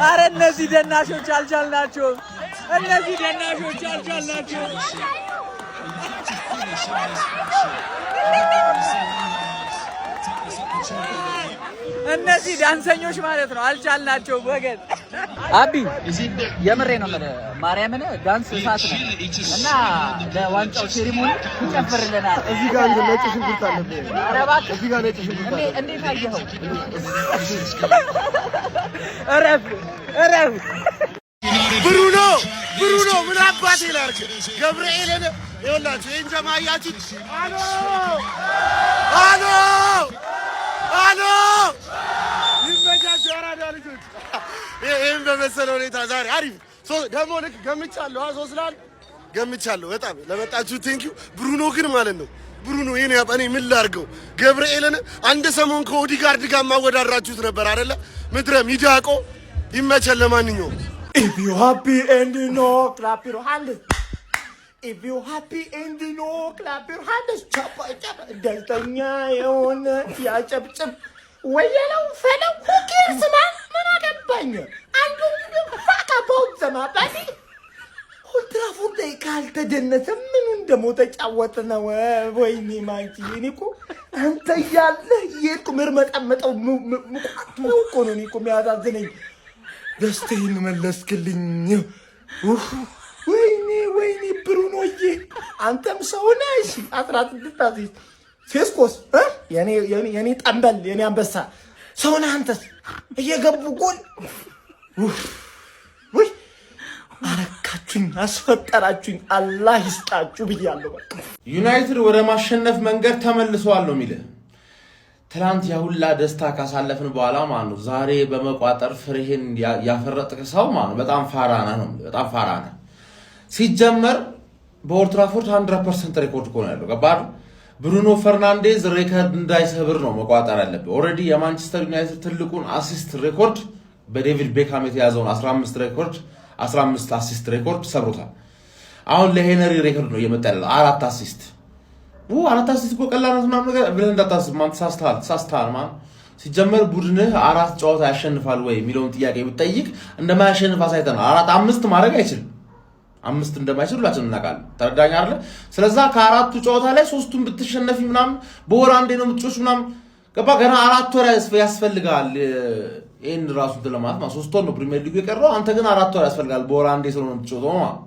አረ እነዚህ ደናሾች አልቻልናቸው። እነዚህ ደናሾች አልቻልናቸው። እነዚህ ዳንሰኞች ማለት ነው አልቻልናቸው ወገን። አቢ የምሬ ነው ማርያምን ዳንስ እሳት ነው እና ለዋንጫው ሴሪሞኒ ይጨፍርልናል። እዚህ ጋር ነጭ ሽንኩርት አለ። አረባክ እዚህ ጋር ነጭ ሽንኩርት አለ። እንዴት አየኸው? እረፍ እረፍ። ብሩኖ ምን አባቴ ላድርግ? ገብርኤልን ይኸውላችሁ ይሄን ጀማያችን አሎ ይመቻችሁ አራዳ ልጆች። ይሄን በመሰለ ሁኔታ ዛሬ አሪፍ ደግሞ ልክ ገምቻለሁ። ሶስላል ገምቻለሁ። በጣም ለመጣችሁ ቴንኪው። ብሩኖ ግን ማለት ነው ብሩኖ የኔ እኔ ምን ላድርገው? ገብርኤልን አንድ ሰሞን ከኦዲጋርድ ጋር ማወዳድራችሁት ነበር አይደለ? ምድረ ሚዳቆ ይመቸል። ለማንኛውም if you happy and you know clap your hands. If you happy and you know clap your hands. ቻፓ ደስተኛ የሆነ ያጨብጭብ ወየለው ፈለው ኩኪርስ ማን ምን አገባኝ? አንዱ ፋካ ቦት ዘማባቲ ሁልትራፉ ካልተደነሰ ምን እንደሞተ ጫወተ ነው። ወይኔ ማንቺ እኔ እኮ አንተ ያለ የት ምርመጣመጣው ነው እኮ ነው እኔ እኮ የሚያሳዝነኝ። ደስታዬን መለስክልኝ። ወይኔ ብሩኖዬ አንተም ሰው ነህ። 16 አዚዝ ፌስኮስ የኔ ጠንበል የኔ አንበሳ ሰው ነህ አንተስ። እየገቡ ጎል ወይ አረካችሁኝ፣ አስፈጠራችሁኝ። አላህ ይስጣችሁ ብያለሁ። በቃ ዩናይትድ ወደ ማሸነፍ መንገድ ተመልሷል ነው የሚልህ። ትላንት ያሁላ ደስታ ካሳለፍን በኋላ ማለት ነው ዛሬ በመቋጠር ፍሬህን ያፈረጥክ ሰው ማለት ነው በጣም ፋራና ነው። በጣም ፋራና ሲጀመር በኦልድ ትራፎርድ 100% ሬኮርድ እኮ ነው ያለው። ገባህ? ብሩኖ ፈርናንዴዝ ሬኮርድ እንዳይሰብር ነው መቋጠር ያለበት። ኦልሬዲ የማንቸስተር ዩናይትድ ትልቁን አሲስት ሬኮርድ በዴቪድ ቤካም የተያዘውን 15 አሲስት ሬኮርድ ሰብሮታል። አሁን ለሄነሪ ሬኮርድ ነው እየመጣ ያለው 4 አሲስት። አራት አሲስት እኮ ቀላል ነው ምናምን ነገር ብለህ እንዳታስብ። ማን ተሳስተሃል ማን። ሲጀመር ቡድንህ 4 ጨዋታ ያሸንፋል ወይ የሚለውን ጥያቄ ብትጠይቅ እንደማያሸንፍ አሳይተናል። 4-5 ማድረግ አይችልም። 5 እንደማይችል ሁላችንም እናውቃለን። ተረዳኝ አይደል? ስለዛ ከ4ቱ ጨዋታ ላይ 3ቱን ብትሸነፊ ምናምን በወር አንዴ ነው የምትጮሽ ምናምን ገባ። ገና 4 ወር ያስፈልጋል ይሄን ራሱ ለማለት ማለት 3 ወር ነው ፕሪሚየር ሊግ የቀረው። አንተ ግን 4 ወር ያስፈልጋል በወር አንዴ ስለሆነ የምትጮተው ማለት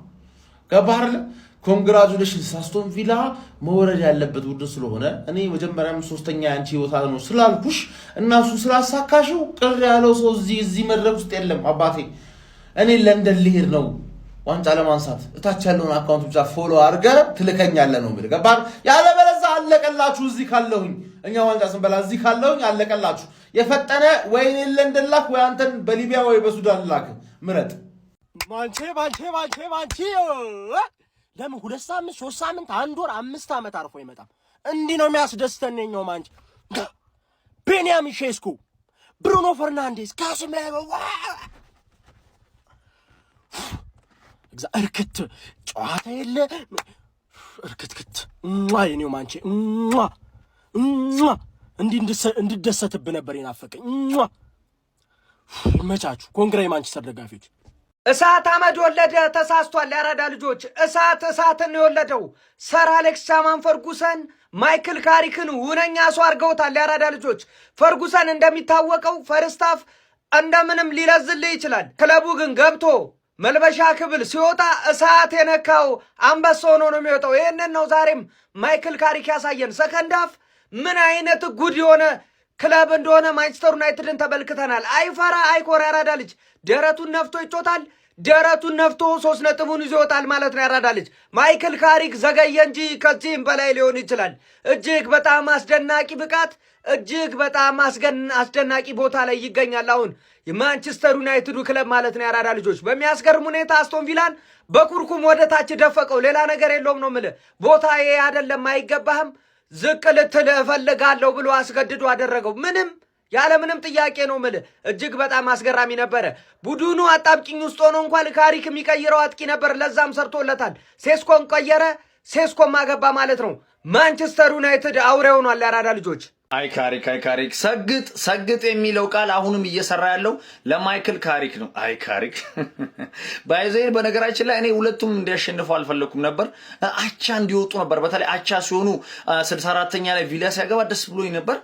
ገባ አይደል? ኮንግራቹሌሽንስ አስቶን ቪላ መውረድ ያለበት ቡድን ስለሆነ እኔ መጀመሪያም ሶስተኛ ያንቺ ህይወት ነው ስላልኩሽ እና እሱ ስላሳካሽው ቅር ያለው ሰው እዚህ መድረክ ውስጥ የለም። አባቴ እኔ ለንደን ልሄድ ነው ዋንጫ ለማንሳት እታች ያለውን አካውንት ብቻ ፎሎ አድርገህ ትልከኛለህ ነው የሚል ገባህ? ያለበለዚያ አለቀላችሁ። እዚህ ካለሁኝ እኛ ዋንጫ ስንበላ እዚህ ካለሁኝ አለቀላችሁ። የፈጠነ ወይ ለንደን ላክ ወይ አንተን በሊቢያ ወይ በሱዳን ላክ ምረጥ። ማንቼ ለምን 2 ሳምንት 3 ሳምንት 1 ወር 5 ዓመት አርፎ ይመጣል? እንዲህ ነው የሚያስደስተን ነው ማንቼ። ቤንያሚን ሼስኮ፣ ብሩኖ ፈርናንዴዝ ካስም ላይ እርክት ጨዋታ የለ እርክትክት የኔው ማንቼ እንድደሰትብህ ነበር የናፈቀኝ። ይመቻችሁ። ኮንግራ ማንቸስተር ደጋፊዎች። እሳት አመድ ወለደ። ተሳስቷል። ያራዳ ልጆች እሳትን የወለደው ሰር አሌክስ ሳማን ፈርጉሰን ማይክል ካሪክን ሁነኛ ሰው አድርገውታል። ያራዳ ልጆች ፈርጉሰን እንደሚታወቀው ፈርስታፍ እንደምንም ሊለዝልህ ይችላል። ክለቡ ግን ገብቶ መልበሻ ክብል ሲወጣ እሳት የነካው አንበሳ ሆኖ ነው የሚወጣው። ይህንን ነው ዛሬም ማይክል ካሪክ ያሳየን። ሰከንዳፍ ምን አይነት ጉድ የሆነ ክለብ እንደሆነ ማንቸስተር ዩናይትድን ተመልክተናል። አይፈራ አይኮራ ያራዳ ልጅ ደረቱን ነፍቶ ይጮታል። ደረቱን ነፍቶ 3 ነጥቡን ይዞ ይወጣል ማለት ነው። ያራዳ ልጅ ማይክል ካሪክ ዘገየ እንጂ ከዚህም በላይ ሊሆን ይችላል። እጅግ በጣም አስደናቂ ብቃት፣ እጅግ በጣም አስደናቂ ቦታ ላይ ይገኛል አሁን የማንቸስተር ዩናይትዱ ክለብ ማለት ነው። ያራዳ ልጆች በሚያስገርም ሁኔታ አስቶን ቪላን በኩርኩም ወደ ታች ደፈቀው። ሌላ ነገር የለውም ነው የምልህ። ቦታ ይሄ አይደለም፣ አይገባህም፣ ዝቅ ልትል እፈልጋለሁ ብሎ አስገድዶ አደረገው። ያለምንም ጥያቄ ነው የምልህ። እጅግ በጣም አስገራሚ ነበረ። ቡድኑ አጣብቂኝ ውስጥ ሆኖ እንኳን ካሪክ የሚቀይረው አጥቂ ነበር፣ ለዛም ሰርቶለታል። ሴስኮን ቀየረ፣ ሴስኮን ማገባ ማለት ነው። ማንቸስተር ዩናይትድ አውሬ ሆኗል። ያራዳ ልጆች አይ ካሪክ ሰግጥ የሚለው ቃል አሁንም እየሰራ ያለው ለማይክል ካሪክ ነው። አይ ካሪክ ባይዘይ በነገራችን ላይ እኔ ሁለቱም እንዲያሸንፉ አልፈለኩም ነበር። አቻ እንዲወጡ ነበር። በተለይ አቻ ሲሆኑ 64ኛ ላይ ቪሊያስ ያገባ ደስ ብሎኝ ነበር።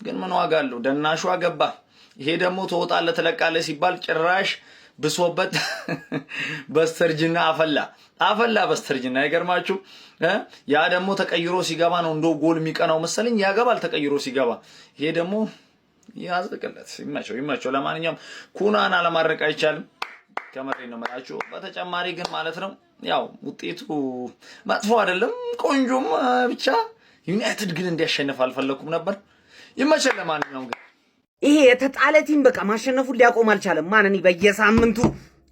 ግን ምን ዋጋ አለው? ደናሹ አገባ። ይሄ ደግሞ ተወጣለ ተለቃለ ሲባል ጭራሽ ብሶበት በስተርጅና አፈላ በስተርጅና አይገርማችሁ? ያ ደግሞ ተቀይሮ ሲገባ ነው እንደው ጎል የሚቀናው መሰለኝ። ያገባል ተቀይሮ ሲገባ። ይሄ ደግሞ ያዝቅለት። ይመቸው። ለማንኛውም ኩናን አለማድረቅ አይቻልም። ከመሬ ነው መላችሁ። በተጨማሪ ግን ማለት ነው ያው ውጤቱ መጥፎ አይደለም፣ ቆንጆም ብቻ ዩናይትድ ግን እንዲያሸንፍ አልፈለኩም ነበር። ይመቸው። ለማንኛውም ግን ይሄ የተጣለ ቲም በቃ ማሸነፉን ሊያቆም አልቻለም። ማን እኔ በየሳምንቱ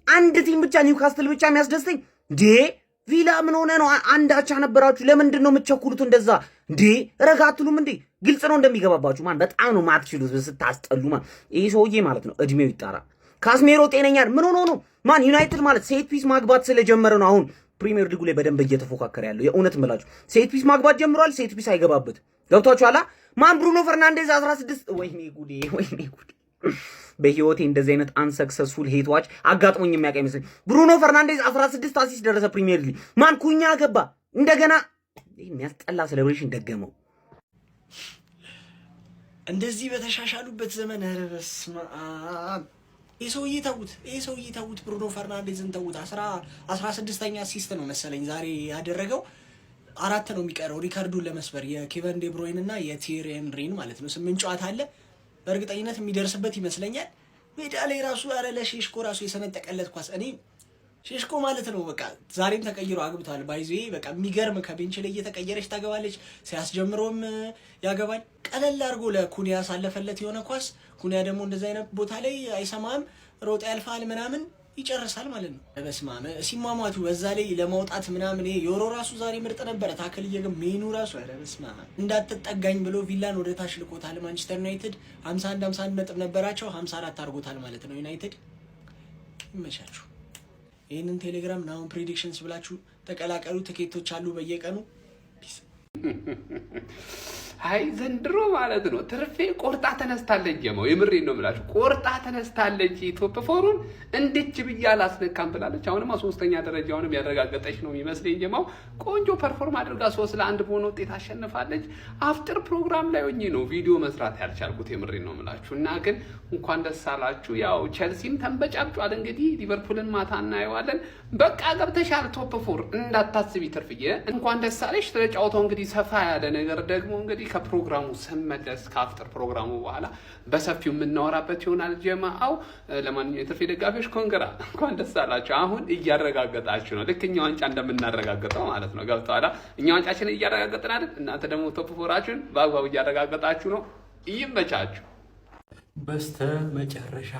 አንድ ቲም ብቻ ኒውካስትል ብቻ የሚያስደስተኝ ቪላ ምን ሆነ ነው? አንድ አቻ ነበራችሁ። ለምንድን ነው የምትቸኩሉት እንደዛ? ረጋ አትሉም እንዴ? ግልጽ ነው እንደሚገባባችሁ። ማን በጣም ነው ማትችሉት ስታስጠሉ። ማን ይሄ ሰውዬ ማለት ነው እድሜው ይጣራ። ካስሜሮ ጤነኛ ምን ሆኖ ነው? ማን ዩናይትድ ማለት ሴት ፒስ ማግባት ስለጀመረ ነው አሁን ፕሪሚየር ሊጉ ላይ በደንብ እየተፎካከረ ያለው። የእውነት ምላችሁ ሴት ፒስ ማግባት ጀምሯል። ሴት ፒስ አይገባበት። ገብቷችኋል? ማን ብሩኖ ፈርናንዴዝ 16 ወይኔ ጉዴ። በህይወቴ እንደዚህ አይነት አንሰክሰስፉል ሄትዋች አጋጥሞኝ የሚያውቅ አይመስልኝ። ብሩኖ ፈርናንዴዝ 16 አሲስት ደረሰ ፕሪሚየር ሊግ። ማን ኩኛ ገባ እንደገና። የሚያስጠላ ሴሌብሬሽን ደገመው። እንደዚህ በተሻሻሉበት ዘመን ኧረ በስመ አብ። ይሄ ሰውዬ ተውት፣ ብሩኖ ፈርናንዴዝን ተውት። 16ኛ አሲስት ነው መሰለኝ ዛሬ ያደረገው። 4 ነው የሚቀረው ሪካርዱን ለመስበር የኬቨን ዴ ብሮይን እና የቲየሪ ሄንሪን ማለት ነው። 8 ጨዋታ አለ። በእርግጠኝነት የሚደርስበት ይመስለኛል። ሜዳ ላይ ራሱ አረ ለሼሽኮ ራሱ የሰነጠቀለት ኳስ። እኔ ሼሽኮ ማለት ነው በቃ ዛሬም ተቀይሮ አግብቷል። ባይዜ በቃ የሚገርም ከቤንች ላይ እየተቀየረች ታገባለች። ሲያስጀምረውም ያገባል። ቀለል አድርጎ ለኩኒያ ያሳለፈለት የሆነ ኳስ። ኩኒያ ደግሞ እንደዛ አይነት ቦታ ላይ አይሰማም፣ ሮጣ ያልፋል ምናምን ይጨርሳል ማለት ነው። በስማም ሲማማቱ በዛ ላይ ለማውጣት ምናምን ዮሮ ራሱ ዛሬ ምርጥ ነበረ። ታክል እየገም ሜኑ ራሱ አረ በስማም እንዳትጠጋኝ ብሎ ቪላን ወደ ታች ልቆታል። ማንቸስተር ዩናይትድ 51 ነጥብ ነበራቸው 54 አድርጎታል ማለት ነው። ዩናይትድ ይመቻችሁ። ይሄንን ቴሌግራም ናውን ፕሬዲክሽንስ ብላችሁ ተቀላቀሉ። ትኬቶች አሉ በየቀኑ። ፒስ አይ ዘንድሮ ማለት ነው ትርፌ ቆርጣ ተነስታለች። ጀማው የምሬን ነው የምላችሁ፣ ቆርጣ ተነስታለች። ቶፕ ፎሩን እንድች ብያ አላስነካም ብላለች። አሁንማ 3ኛ ደረጃውንም ያረጋገጠች ነው የሚመስለኝ። ጀማው ቆንጆ ፐርፎርም አድርጋ 3-1 በሆነ ውጤት አሸንፋለች። አፍጥር ፕሮግራም ላይ ሆኜ ነው ቪዲዮ መስራት ያልቻልኩት። የምሬን ነው የምላችሁ። እና ግን እንኳን ደስ አላችሁ። ያው ቸልሲም ተንበጫብጫል። እንግዲህ ሊቨርፑልን ማታ እናየዋለን። በቃ ገብተሻል ቶፕ ፎር እንዳታስቢ ትርፍዬ። እንኳን ደስ አለሽ። ስለጫወተው እንግዲህ ሰፋ ያለ ነገር ደግሞ እንግዲህ ከፕሮግራሙ ስመለስ ከአፍጥር ፕሮግራሙ በኋላ በሰፊው የምናወራበት ይሆናል። ጀማአው ለማንኛውም የትርፌ ደጋፊዎች ኮንግራ እንኳን ደስ አላችሁ። አሁን እያረጋገጣችሁ ነው፣ ልክ እኛ ዋንጫ እንደምናረጋግጠው ማለት ነው። ገብቶሃል? እኛ ዋንጫችንን እያረጋገጥን አይደል? እናንተ ደግሞ ቶፕ ፎራችሁን በአግባቡ እያረጋገጣችሁ ነው። ይመቻችሁ። በስተ መጨረሻ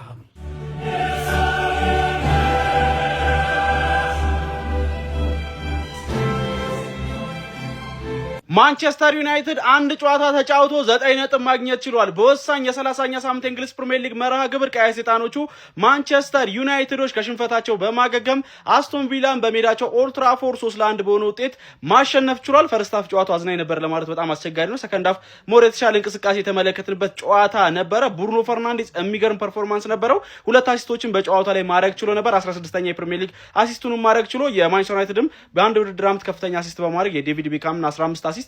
ማንቸስተር ዩናይትድ አንድ ጨዋታ ተጫውቶ 9 ነጥብ ማግኘት ችሏል። በወሳኝ የ30ኛ ሳምንት እንግሊዝ ፕሪሚየር ሊግ መርሃ ግብር ቀይ ሰይጣኖቹ ማንቸስተር ዩናይትዶች ከሽንፈታቸው በማገገም አስቶን ቪላን በሜዳቸው ኦልድ ትራፎርድ 3-1 በሆነ ውጤት ማሸነፍ ችሏል። ፈርስት ሃፍ ጨዋታው አዝናኝ ነበር ለማለት በጣም አስቸጋሪ ነው። ሰከንድ ሃፍ ሞር የተሻለ እንቅስቃሴ የተመለከትንበት ጨዋታ ነበረ። ብሩኖ ፈርናንዴዝ የሚገርም ፐርፎርማንስ ነበረው። 2 አሲስቶችን በጨዋታው ላይ ማድረግ ችሎ ነበር። 16ኛ የፕሪሚየር ሊግ አሲስቱን ማድረግ ችሎ የማንቸስተር ዩናይትድም በአንድ ውድድር ዓመት ከፍተኛ አሲስት በማድረግ የዴቪድ ቤካምን 15 አሲስት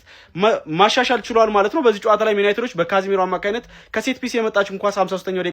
ማሻሻል ችሏል ማለት ነው። በዚህ ጨዋታ ላይ ዩናይትዶች በካዚሚሮ አማካይነት ከሴት ፒስ የመጣችውን ኳስ 53ኛው